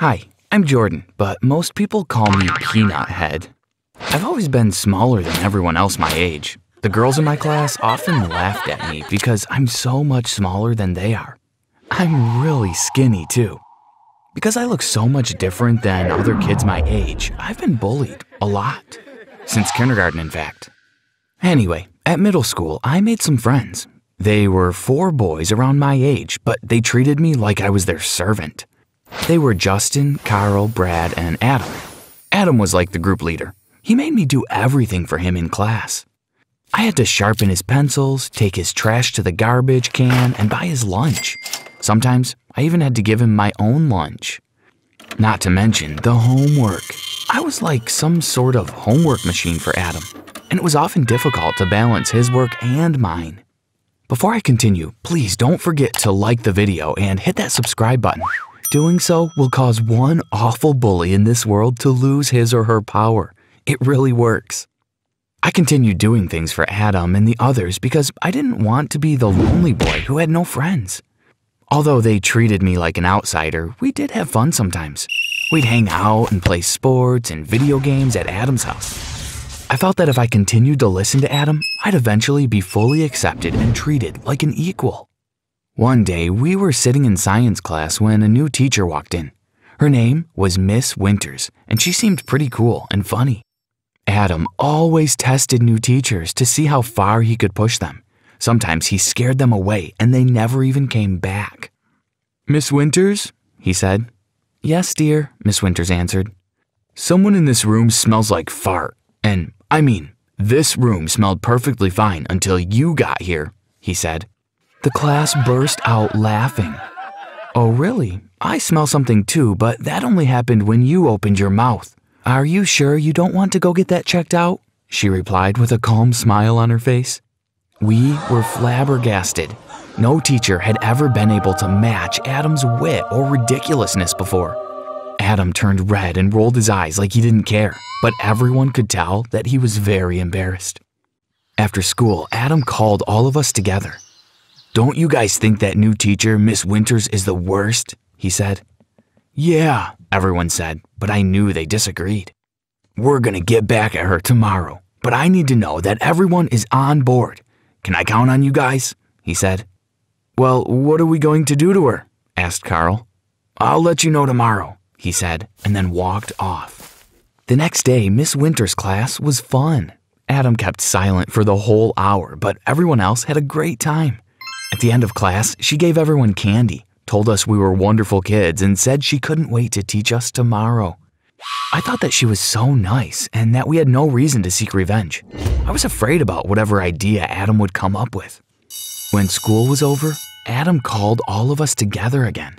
Hi, I'm Jordan, but most people call me Peanut Head. I've always been smaller than everyone else my age. The girls in my class often laughed at me because I'm so much smaller than they are. I'm really skinny too. Because I look so much different than other kids my age, I've been bullied a lot. Since kindergarten, in fact. Anyway, at middle school, I made some friends. They were 4 boys around my age, but they treated me like I was their servant. They were Justin, Carl, Brad, and Adam. Adam was like the group leader. He made me do everything for him in class. I had to sharpen his pencils, take his trash to the garbage can, and buy his lunch. Sometimes, I even had to give him my own lunch. Not to mention the homework. I was like some sort of homework machine for Adam, and it was often difficult to balance his work and mine. Before I continue, please don't forget to like the video and hit that subscribe button. Doing so will cause one awful bully in this world to lose his or her power. It really works. I continued doing things for Adam and the others because I didn't want to be the lonely boy who had no friends. Although they treated me like an outsider, we did have fun sometimes. We'd hang out and play sports and video games at Adam's house. I felt that if I continued to listen to Adam, I'd eventually be fully accepted and treated like an equal. One day, we were sitting in science class when a new teacher walked in. Her name was Miss Winters, and she seemed pretty cool and funny. Adam always tested new teachers to see how far he could push them. Sometimes he scared them away and they never even came back. "Miss Winters?" he said. "Yes, dear," Miss Winters answered. "Someone in this room smells like fart. And, I mean, this room smelled perfectly fine until you got here," he said. The class burst out laughing. "Oh, really? I smell something too, but that only happened when you opened your mouth. Are you sure you don't want to go get that checked out?" she replied with a calm smile on her face. We were flabbergasted. No teacher had ever been able to match Adam's wit or ridiculousness before. Adam turned red and rolled his eyes like he didn't care, but everyone could tell that he was very embarrassed. After school, Adam called all of us together. "Don't you guys think that new teacher, Miss Winters, is the worst?" he said. "Yeah," everyone said, but I knew they disagreed. "We're gonna get back at her tomorrow, but I need to know that everyone is on board. Can I count on you guys?" he said. "Well, what are we going to do to her?" asked Carl. "I'll let you know tomorrow," he said, and then walked off. The next day, Miss Winters' class was fun. Adam kept silent for the whole hour, but everyone else had a great time. At the end of class, she gave everyone candy, told us we were wonderful kids, and said she couldn't wait to teach us tomorrow. I thought that she was so nice and that we had no reason to seek revenge. I was afraid about whatever idea Adam would come up with. When school was over, Adam called all of us together again.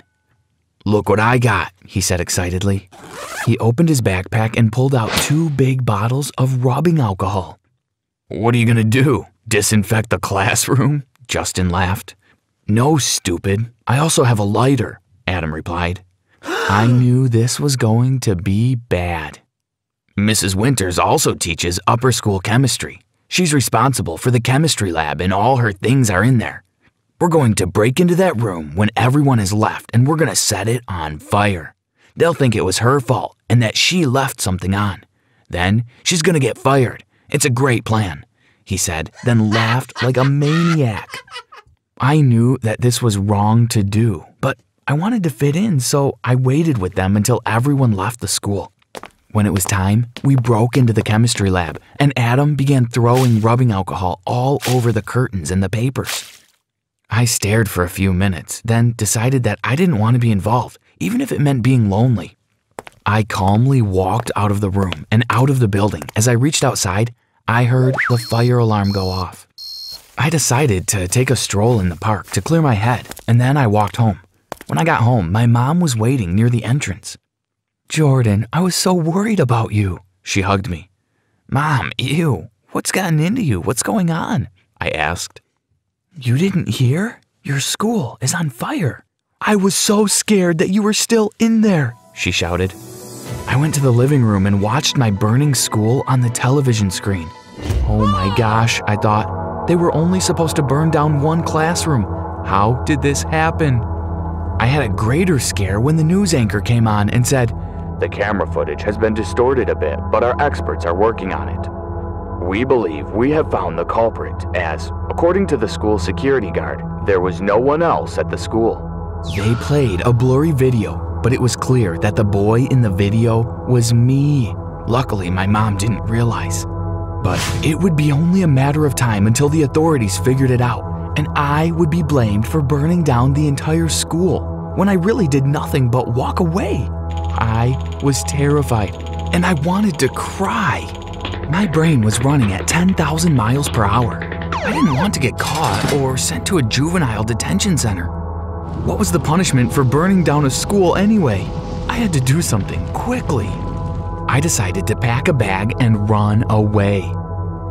"Look what I got," he said excitedly. He opened his backpack and pulled out 2 big bottles of rubbing alcohol. "What are you gonna do? Disinfect the classroom?" Justin laughed. "No, stupid. I also have a lighter," Adam replied. I knew this was going to be bad. Mrs. Winters also teaches upper school chemistry. She's responsible for the chemistry lab and all her things are in there. We're going to break into that room when everyone has left and we're going to set it on fire. They'll think it was her fault and that she left something on. Then she's going to get fired. It's a great plan," he said, then laughed like a maniac. I knew that this was wrong to do, but I wanted to fit in, so I waited with them until everyone left the school. When it was time, we broke into the chemistry lab, and Adam began throwing rubbing alcohol all over the curtains and the papers. I stared for a few minutes, then decided that I didn't want to be involved, even if it meant being lonely. I calmly walked out of the room and out of the building. As I reached outside, I heard the fire alarm go off. I decided to take a stroll in the park to clear my head, and then I walked home. When I got home, my mom was waiting near the entrance. "Jordan, I was so worried about you," she hugged me. "Mom, ew, what's gotten into you? What's going on?" I asked. "You didn't hear? Your school is on fire. I was so scared that you were still in there," she shouted. I went to the living room and watched my burning school on the television screen. Oh my gosh, I thought. They were only supposed to burn down one classroom. How did this happen? I had a greater scare when the news anchor came on and said, "The camera footage has been distorted a bit, but our experts are working on it. We believe we have found the culprit as, according to the school security guard, there was no one else at the school." They played a blurry video, but it was clear that the boy in the video was me. Luckily, my mom didn't realize. But it would be only a matter of time until the authorities figured it out, and I would be blamed for burning down the entire school when I really did nothing but walk away. I was terrified, and I wanted to cry. My brain was running at 10,000 miles per hour. I didn't want to get caught or sent to a juvenile detention center. What was the punishment for burning down a school anyway? I had to do something quickly. I decided to pack a bag and run away.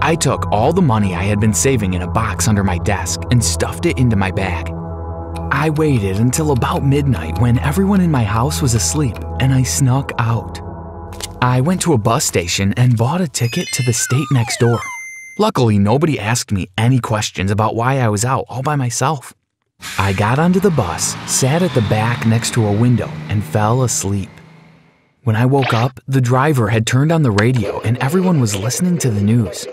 I took all the money I had been saving in a box under my desk and stuffed it into my bag. I waited until about midnight when everyone in my house was asleep, and I snuck out. I went to a bus station and bought a ticket to the state next door. Luckily, nobody asked me any questions about why I was out all by myself. I got onto the bus, sat at the back next to a window, and fell asleep. When I woke up, the driver had turned on the radio and everyone was listening to the news.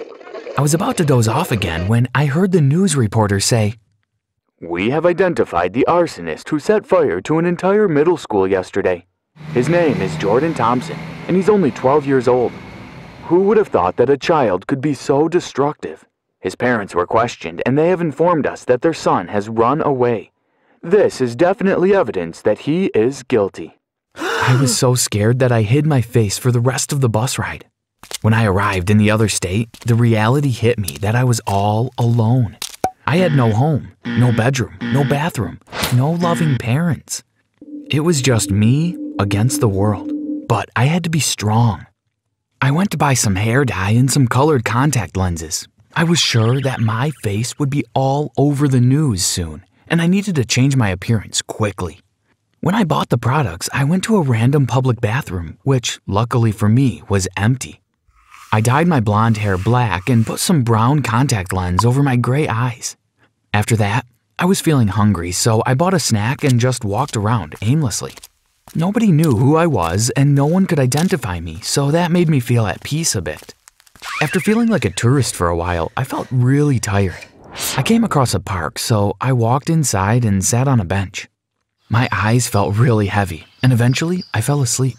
I was about to doze off again when I heard the news reporter say, "We have identified the arsonist who set fire to an entire middle school yesterday. His name is Jordan Thompson, and he's only 12 years old. Who would have thought that a child could be so destructive? His parents were questioned, and they have informed us that their son has run away. This is definitely evidence that he is guilty." I was so scared that I hid my face for the rest of the bus ride. When I arrived in the other state, the reality hit me that I was all alone. I had no home, no bedroom, no bathroom, no loving parents. It was just me against the world, but I had to be strong. I went to buy some hair dye and some colored contact lenses. I was sure that my face would be all over the news soon, and I needed to change my appearance quickly. When I bought the products, I went to a random public bathroom, which, luckily for me, was empty. I dyed my blonde hair black and put some brown contact lens over my gray eyes. After that, I was feeling hungry, so I bought a snack and just walked around aimlessly. Nobody knew who I was and no one could identify me, so that made me feel at peace a bit. After feeling like a tourist for a while, I felt really tired. I came across a park, so I walked inside and sat on a bench. My eyes felt really heavy, and eventually I fell asleep.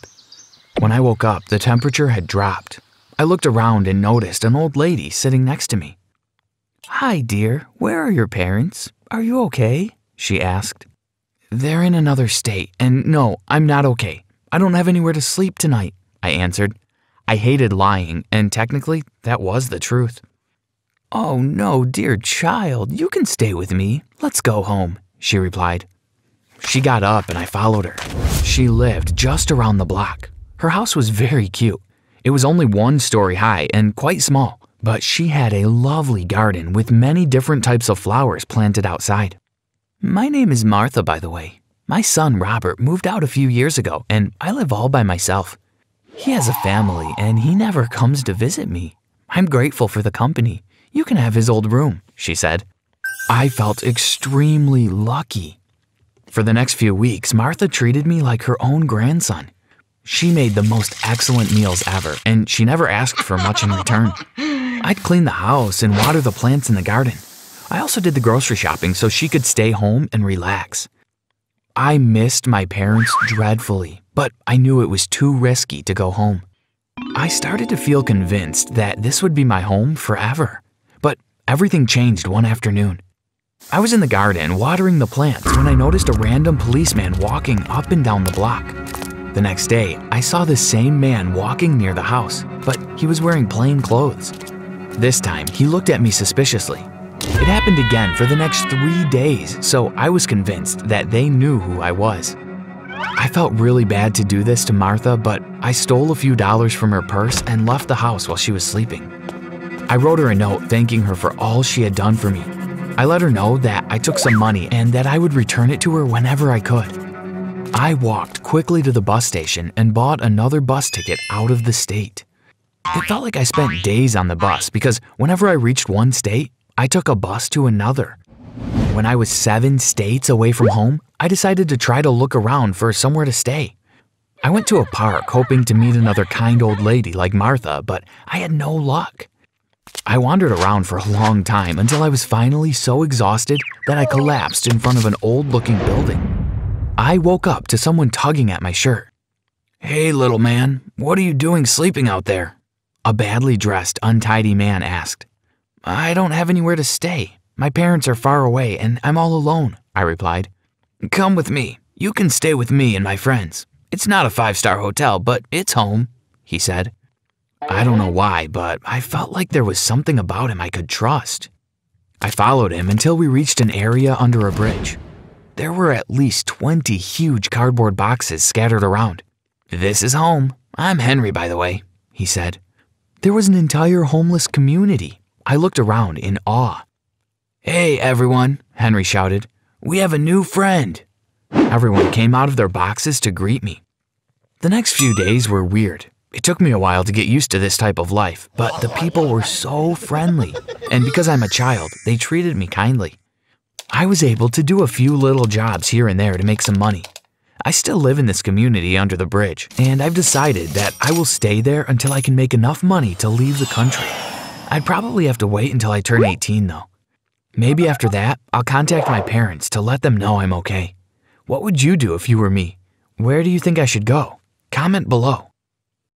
When I woke up, the temperature had dropped. I looked around and noticed an old lady sitting next to me. "Hi, dear. Where are your parents? Are you okay?" she asked. "They're in another state, and no, I'm not okay. I don't have anywhere to sleep tonight," I answered. I hated lying, and technically, that was the truth. "Oh no, dear child, you can stay with me. Let's go home," she replied. She got up and I followed her. She lived just around the block. Her house was very cute. It was only 1 story high and quite small, but she had a lovely garden with many different types of flowers planted outside. "My name is Martha, by the way. My son Robert moved out a few years ago and I live all by myself. He has a family and he never comes to visit me. I'm grateful for the company. You can have his old room," she said. I felt extremely lucky. For the next few weeks, Martha treated me like her own grandson. She made the most excellent meals ever, and she never asked for much in return. I'd clean the house and water the plants in the garden. I also did the grocery shopping so she could stay home and relax. I missed my parents dreadfully, but I knew it was too risky to go home. I started to feel convinced that this would be my home forever, but everything changed one afternoon. I was in the garden watering the plants when I noticed a random policeman walking up and down the block. The next day, I saw the same man walking near the house, but he was wearing plain clothes. This time, he looked at me suspiciously. It happened again for the next 3 days, so I was convinced that they knew who I was. I felt really bad to do this to Martha, but I stole a few dollars from her purse and left the house while she was sleeping. I wrote her a note thanking her for all she had done for me. I let her know that I took some money and that I would return it to her whenever I could. I walked quickly to the bus station and bought another bus ticket out of the state. It felt like I spent days on the bus because whenever I reached one state, I took a bus to another. when I was 7 states away from home, I decided to try to look around for somewhere to stay. I went to a park hoping to meet another kind old lady like Martha, but I had no luck. I wandered around for a long time until I was finally so exhausted that I collapsed in front of an old-looking building. I woke up to someone tugging at my shirt. "Hey, little man, what are you doing sleeping out there?" A badly dressed, untidy man asked. "I don't have anywhere to stay. My parents are far away and I'm all alone," I replied. "Come with me. You can stay with me and my friends. It's not a 5-star hotel, but it's home," he said. I don't know why, but I felt like there was something about him I could trust. I followed him until we reached an area under a bridge. There were at least 20 huge cardboard boxes scattered around. "This is home. I'm Henry, by the way," he said. There was an entire homeless community. I looked around in awe. "Hey, everyone," Henry shouted. "We have a new friend." Everyone came out of their boxes to greet me. The next few days were weird. It took me a while to get used to this type of life, but the people were so friendly, and because I'm a child, they treated me kindly. I was able to do a few little jobs here and there to make some money. I still live in this community under the bridge, and I've decided that I will stay there until I can make enough money to leave the country. I'd probably have to wait until I turn 18 though. Maybe after that, I'll contact my parents to let them know I'm okay. What would you do if you were me? Where do you think I should go? Comment below.